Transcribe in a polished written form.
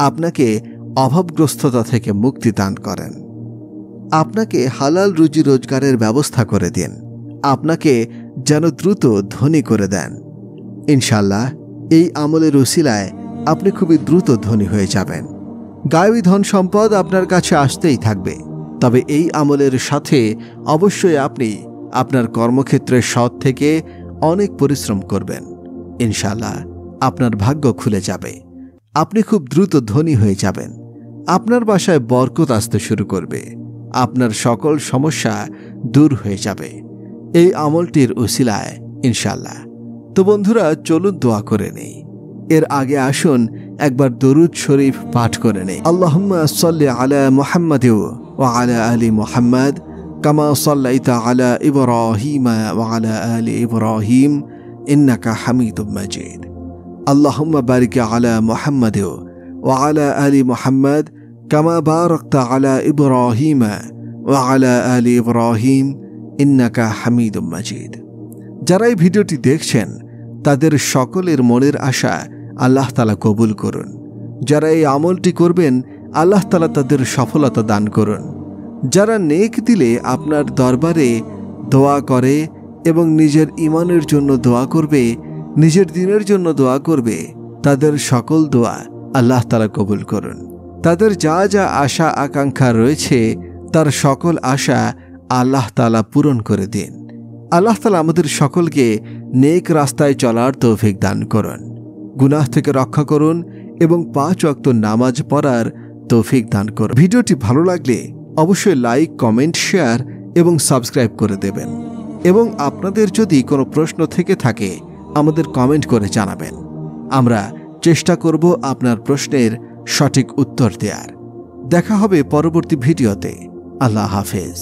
আপনাকে অভাবগ্রস্ততা থেকে মুক্তি দান করেন, আপনাকে হালাল রুজি রোজগারের ব্যবস্থা করে দেন, আপনাকে যেন দ্রুত ধনী করে দেন। ইনশাআল্লাহ এই আমলের উসিলায় আপনি খুবই দ্রুত ধনী হয়ে যাবেন। গায়েবী ধন সম্পদ আপনার কাছে আসতেই থাকবে। তবে এই আমলের সাথে অবশ্যই আপনি আপনার কর্মক্ষেত্রে সৎ থেকে অনেক পরিশ্রম করবেন। ইনশাআল্লাহ আপনার ভাগ্য খুলে যাবে, আপনি খুব দ্রুত ধনী হয়ে যাবেন। আপনার বাসায় বরকত আসতে শুরু করবে, আপনার সকল সমস্যা দূর হয়ে যাবে এই আমলটির উসিলায় ইনশাআল্লাহ। তো বন্ধুরা, চলুন দোয়া করে নেই। এর আগে আসুন একবার দরুদ শরীফ পাঠ করে নেই। আল্লাহুম্মা সাল্লি আলা মুহাম্মাদ ওয়া আলা আলি মুহাম্মাদ কামা সাল্লাইতা আলা ইব্রাহিম ওয়া আলা আলি ইব্রাহিম ইন্নাকা হামিদুম মাজিদ। আল্লাহুম্মা বারিক আলা মুহাম্মাদ ওয়া আলা আলি মুহাম্মাদ কামা বারাকতা আলা ইব্রাহিম ওয়া আলা আলি ইব্রাহিম ইন্নাকা হামিদুম মাজিদ। যারা এই ভিডিওটি দেখছেন তাদের সকলের মনের আশা আল্লাহ তাআলা কবুল করুন। যারা এই আমলটি করবেন আল্লাহ তাআলা তাদের সফলতা দান করুন। যারা নেক দিলে আপনার দরবারে দোয়া করে এবং নিজের ঈমানের জন্য দোয়া করবে, নিজের দ্বীনের জন্য দোয়া করবে, তাদের সকল দোয়া আল্লাহ তাআলা কবুল করুন। তাদের যা যা আশা আকাঙ্ক্ষা রয়েছে তার সকল আশা আল্লাহ তাআলা পূরণ করে দিন। আল্লাহ তাআলা আমাদের সকলকে নেক রাস্তায় চলার তৌফিক দান করুন, গুনাহ থেকে রক্ষা করুন এবং 5 ওয়াক্ত নামাজ পড়ার তৌফিক দান করুন। ভিডিওটি ভালো লাগলে অবশ্যই লাইক, কমেন্ট, শেয়ার এবং সাবস্ক্রাইব করে দেবেন। এবং আপনাদের যদি কোনো প্রশ্ন থেকে থাকে আমাদের কমেন্ট করে জানাবেন। আমরা চেষ্টা করব আপনার প্রশ্নের সঠিক উত্তর দেওয়ার। দেখা হবে পরবর্তী ভিডিওতে। আল্লাহ হাফেজ।